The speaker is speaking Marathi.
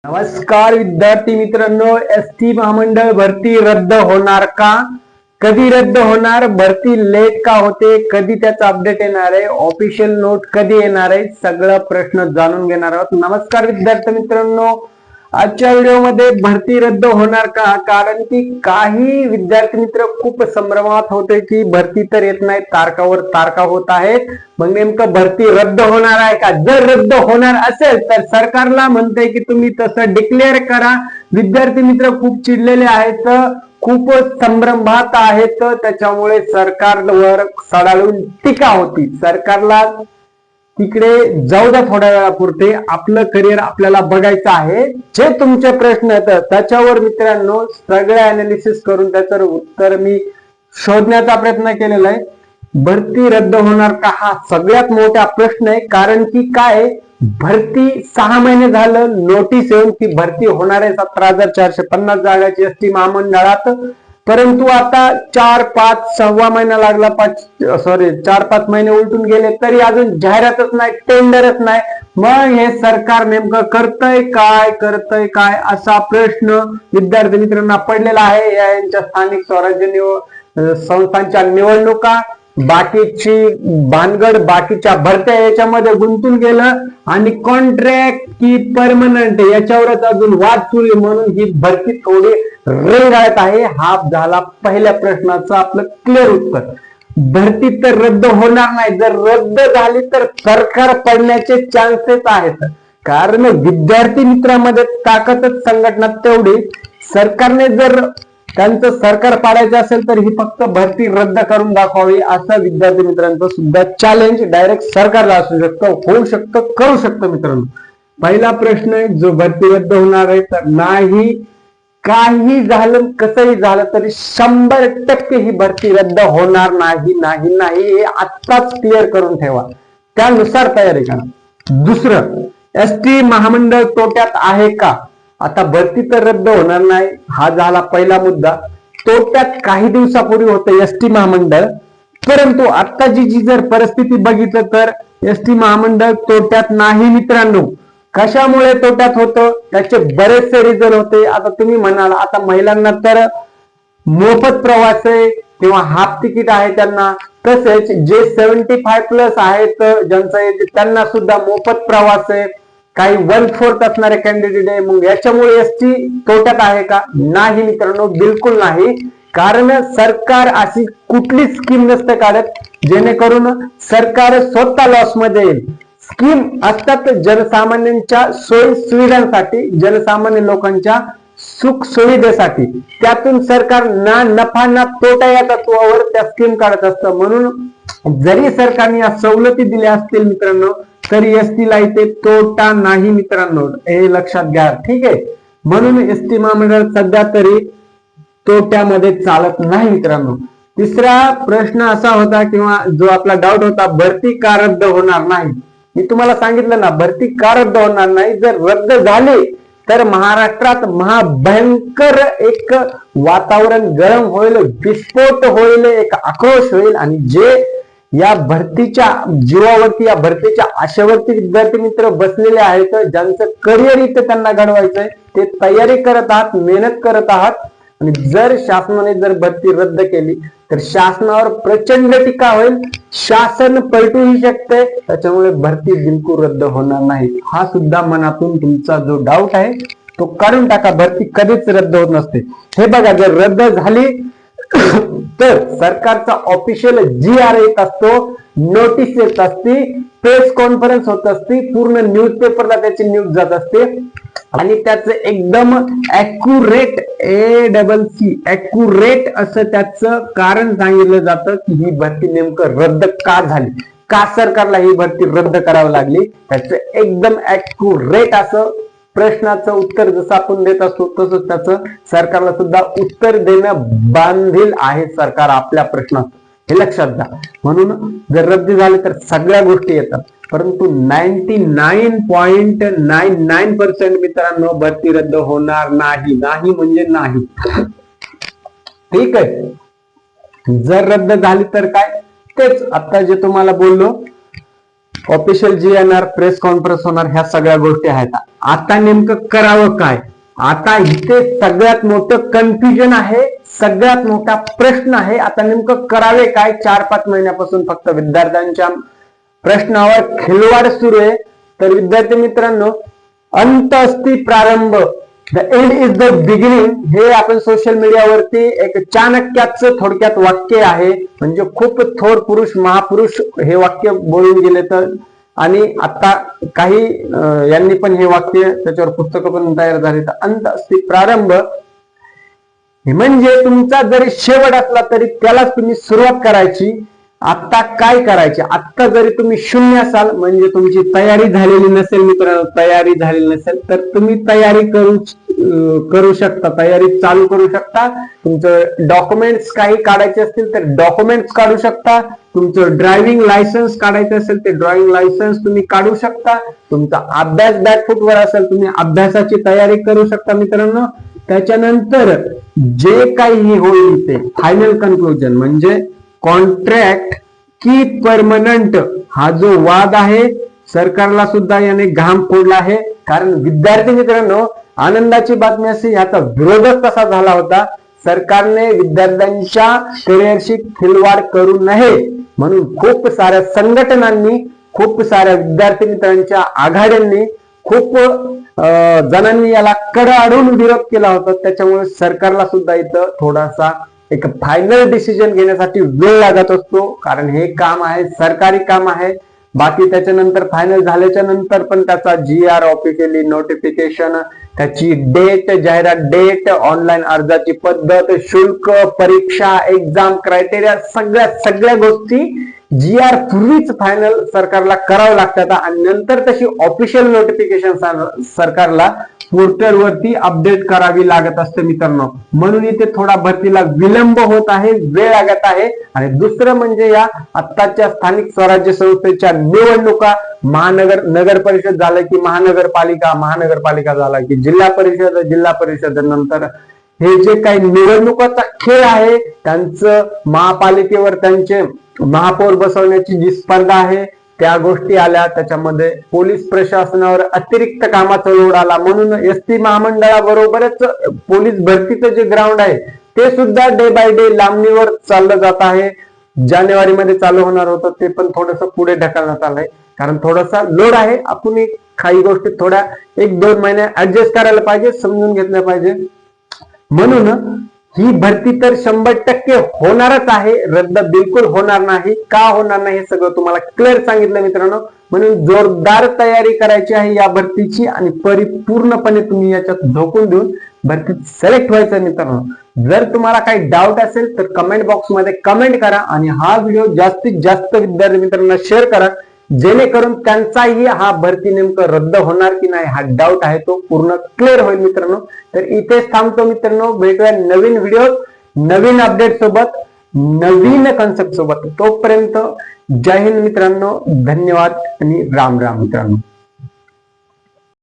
नमस्कार विद्यार्थी मित्रांनो, एसटी महामंडळ भरती रद्द होणार का? कधी रद्द होणार? भरती लेट का होते? कधी त्याचा अपडेट येणार आहे? ऑफिशियल नोट कधी येणार आहे? सगळं प्रश्न जाणून घेणार आहोत. नमस्कार विद्यार्थी मित्रांनो, आजच्या व्हिडिओमध्ये भरती रद्द होणार का? कारण की काही विद्यार्थी मित्र खूप संभ्रमात होते की भरती तर येत नाही, तारकावर तारका होत आहेत, मग नेमकं भरती रद्द होणार आहे का? जर रद्द होणार असेल तर सरकारला म्हणते की तुम्ही तसं डिक्लेअर करा. विद्यार्थी मित्र खूप चिडलेले आहेत, खूप संभ्रमात आहेत, त्याच्यामुळे सरकारवर सडाळून टीका होती. सरकारला तिकडे जाऊ द्या थोड्या वेळापुरते, आपलं करिअर आपल्याला बघायचं आहे. जे तुमचे प्रश्न आहेत त्याच्यावर मित्रांनो सगळे अनालिसिस करून त्याचं उत्तर मी शोधण्याचा प्रयत्न केलेला आहे. भरती रद्द होणार का हा सगळ्यात मोठा प्रश्न आहे. कारण की काय, भरती 6 महिने झालं नोटीस येऊन की भरती होणार आहे 17,450 जागाची एसटी महामंडळात, परंतु आता 4-5 महिना लागला, 4-5 महिने उलटून गेले तरी अजून जाहिरातच नाही, टेंडरच नाही. मग हे सरकार नेमकं करतय काय असा प्रश्न विद्यार्थी मित्रांना पडलेला आहे. यांच्या स्थानिक स्वराज्य संस्थांच्या निवडणुका, बाकीची भानगड, बाकीच्या भरत्या याच्यामध्ये गुंतून गेलं आणि कॉन्ट्रॅक्ट की परमनंट याच्यावरच अजून वाद सुरू आहे, म्हणून ही भरती थोडी रेंगाळत आहे. हा झाला पहिल्या प्रश्नाचं आपलं क्लिअर उत्तर. भरती तर रद्द होणार नाही. जर रद्द झाली तर सरकार पडण्याचे चान्सेस आहेत. कारण विद्यार्थी मित्रांमध्ये ताकदच संघटना तेवढी. सरकारने जर त्यांचं सरकार पाडायचं असेल तर ही फक्त भरती रद्द करून दाखवावी, असं विद्यार्थी मित्रांचं सुद्धा चॅलेंज डायरेक्ट सरकारला असू शकतं, होऊ शकतं, करू शकतं. मित्रांनो, पहिला प्रश्न आहे, जो भरती रद्द होणार आहे तर नाही. काही झालं कसंही झालं तरी 100% ही भरती रद्द होणार नाही. हे आत्ताच क्लिअर करून ठेवा, त्यानुसार तयारी करा. दुसरं, एसटी महामंडळ तोट्यात आहे का? आता भरती तर रद्द होणार नाही, हा झाला पहिला मुद्दा. तोट्यात काही दिवसापूर्वी होतं एसटी महामंडळ, परंतु आत्ताची जी जर परिस्थिती बघितलं तर एसटी महामंडळ तोट्यात नाही मित्रांनो. कशामुळे तोट्यात होतं? त्याचे बरेचसे रिझन होते. आता तुम्ही म्हणाल, आता महिलांना तर मोफत प्रवास आहे किंवा हाफ तिकीट आहे त्यांना, तसेच जे 75+ आहेत ज्यांचं त्यांना सुद्धा मोफत प्रवास आहे, काही 1/4 असणारे कॅन्डिडेट आहे. मग याच्यामुळे एसटी तोट्यात आहे का? नाही मित्रांनो, बिलकुल नाही. कारण सरकार अशी कुठली स्कीम नसते काढत जेणेकरून सरकार स्वतः लॉस मध्ये येईल. स्कीम असतात जनसामान्यांच्या सोयी सुविधांसाठी, जनसामान्य लोकांच्या सुख सुविधेसाठी. त्यातून सरकार ना नफा ना तोटा या तत्वावर त्या स्कीम काढत असतं. म्हणून जरी सरकारने या सवलती दिल्या असतील मित्रांनो, तरी एसटीला इथे तोटा नाही मित्रांनो, हे लक्षात घ्या. ठीक आहे, म्हणून एसटी महामंडळ सध्या तरी तोट्यामध्ये चालत नाही मित्रांनो. तिसरा प्रश्न असा होता किंवा जो आपला डाऊट होता, भरती का रद्द होणार नाही? मी तुम्हाला सांगितलं ना, भरती का रद्द होणार नाही. जर रद्द झाली तर महाराष्ट्रात महाभयंकर एक वातावरण गरम होईल, विस्फोट होईल, एक आक्रोश होईल. आणि जे या भरतीच्या जीवावरती, या भरतीच्या आशेवरती विद्यार्थी मित्र बसलेले आहेत, ज्यांचं करिअर इथे त्यांना घडवायचंय, ते तयारी करत आहात, मेहनत करत आहात. आणि जर शासनाने जर भरती रद्द केली तर शासनावर प्रचंड टीका होईल, शासन पलटूही शकते. त्याच्यामुळे भरती बिलकुल रद्द होणार नाही. हा सुद्धा मनातून तुमचा जो डाऊट आहे तो काढून टाका. भरती कधीच रद्द होत नसते. हे बघा, जर रद्द झाली तर सरकारचा ऑफिशियल GR येत असतो, नोटीस येत असती, प्रेस कॉन्फरन्स होत असती, पूर्ण न्यूजपेपरला त्याची न्यूज जात असते आणि त्याचं एकदम ॲक्युरेट ॲक्युरेट असं त्याचं कारण सांगितलं जातं की ही भरती नेमकं रद्द का झाली, का सरकारला ही भरती रद्द करावी लागली. त्याचं एकदम ॲक्युरेट असं प्रश्नाचं उत्तर जसं आपण देत असतो तसंच त्याचं सरकारला सुद्धा उत्तर देणं बांधील आहे सरकार आपल्या प्रश्नात, हे लक्षात घ्या. म्हणून जर रद्द झाले तर सगळ्या गोष्टी येतात, परंतु 99.99% मित्रांनो भरती रद्द होणार नाही. नाही म्हणजे नाही. ठीक आहे, जर रद्द झाली तर काय, तेच आता जे तुम्हाला बोललो ऑफिशियल जी येणार, प्रेस कॉन्फरन्स होणार, ह्या सगळ्या गोष्टी आहेत. आता नेमकं करावं काय? आता इथे सगळ्यात मोठं कन्फ्युजन आहे, सगळ्यात मोठा प्रश्न आहे. आता नेमकं करावे काय? 4-5 महिन्यापासून फक्त विद्यार्थ्यांच्या प्रश्नावर खिलवाड सुरू आहे. तर विद्यार्थी मित्रांनो, अंत असती प्रारंभ, the end is the beginning, हे आपण सोशल मीडियावरती एक चाणक्याचं थोडक्यात वाक्य आहे. म्हणजे खूप थोर पुरुष, महापुरुष हे वाक्य बोलून गेले. तर आणि आता काही यांनी पण हे वाक्य, त्याच्यावर पुस्तकं पण तयार झाली. तर अंत असती प्रारंभ म्हणजे तुमचा जरी शेवट असला तरी त्यालाच तुम्ही सुरुवात करायची. आता काय करायचे? आता जरी तुम्ही शून्य असाल, म्हणजे तुमची तयारी झालेली नसेल मित्रांनो, तयारी झालेली नसेल तर तुम्ही तयारी करू शकता, तयारी चालू करू शकता. तुमचं डॉक्युमेंट्स काही काढायचे असतील तर डॉक्युमेंट्स काढू शकता. तुमचं ड्रायव्हिंग लायसन्स काढायचं असेल ते ड्रायव्हिंग लायसन्स तुम्ही काढू शकता. तुमचा अभ्यास बॅकफुटवर असेल, तुम्ही अभ्यासाची तयारी करू शकता मित्रांनो. त्याच्यानंतर जे काही होईल ते फायनल कन्क्लुजन म्हणजे कॉन्ट्रॅक्ट की परमनंट, हा जो वाद आहे सरकारला सुद्धा याने घाम फोडला आहे. कारण विद्यार्थी मित्रांनो, आनंदाची बातमी अशी, याचा विरोधच तसा झाला होता. सरकारने विद्यार्थ्यांच्या करिअरशी खिलवाड करू नये म्हणून खूप साऱ्या संघटनांनी, खूप साऱ्या विद्यार्थी मित्रांच्या आघाड्यांनी, खूप जणांनी याला कडाडून विरोध केला होता. त्याच्यामुळे सरकारला सुद्धा इथं थोडासा एक फायनल डिसिजन घेण्यासाठी वेळ लागत असतो. कारण हे काम आहे, सरकारी काम आहे. बाकी त्याच्यानंतर फायनल झाल्याच्या नंतर पण त्याचा GR, ऑफिशियली नोटिफिकेशन, त्याची डेट, जाहिरात डेट, ऑनलाईन अर्जाची पद्धत, शुल्क, परीक्षा, एक्झाम, क्रायटेरिया, सगळ्या गोष्टी GR पूर्वीच फायनल सरकारला करावं लागतात आणि नंतर तशी ऑफिशियल नोटिफिकेशन सरकारला पोर्टल वरती अपडेट करावी लागत असते मित्रांनो. म्हणून इथे थोडा भरतीला विलंब होत आहे, वेळ लागत आहे. आणि दुसरं म्हणजे या आत्ताच्या स्थानिक स्वराज्य संस्थेच्या निवडणुका, नगर परिषद झालं की महानगरपालिका झाला की जिल्हा परिषद नंतर हे जे काही निवडणुकाचा खेळ आहे, त्यांचं महापालिकेवर त्यांचे महापौर बसवण्याची जी स्पर्धा आहे त्या गोष्टी आल्या. त्याच्यामध्ये पोलीस प्रशासनावर अतिरिक्त कामाचा लोड आला. म्हणून एसटी महामंडळाबरोबरच पोलीस भरतीचं जे ग्राउंड आहे ते सुद्धा डे बाय डे लांबणीवर चाललं जात आहे. जानेवारीमध्ये चालू होणार होतं ते पण थोडंसं पुढे ढकलण्यात आलंय. कारण थोडासा लोड आहे. आपण काही गोष्टी थोड्या 1-2 महिने ऍडजस्ट करायला पाहिजे, समजून घेतल्या पाहिजे. म्हणून ही भरती तर 100% होणारच आहे, रद्द बिलकुल होणार नाही. का होणार नाही हे सगळं तुम्हाला क्लिअर सांगितलं मित्रांनो. म्हणून जोरदार तयारी करायची आहे या भरतीची आणि परिपूर्णपणे तुम्ही याच्यात झोकून देऊन भरतीत सिलेक्ट व्हायचं मित्रांनो. जर तुम्हाला काही डाऊट असेल तर कमेंट बॉक्स मध्ये कमेंट करा आणि हा व्हिडिओ जास्तीत जास्त विद्यार्थी मित्रांना शेअर करा, जेणेकरून त्यांचाही हा भरती नेमकं रद्द होणार की नाही हा डाऊट आहे तो पूर्ण क्लिअर होईल मित्रांनो. तर इथेच थांबतो मित्रांनो. भेटूया नवीन व्हिडिओ, नवीन अपडेट सोबत, नवीन कन्सेप्ट सोबत. तोपर्यंत जय हिंद मित्रांनो, धन्यवाद आणि राम राम मित्रांनो.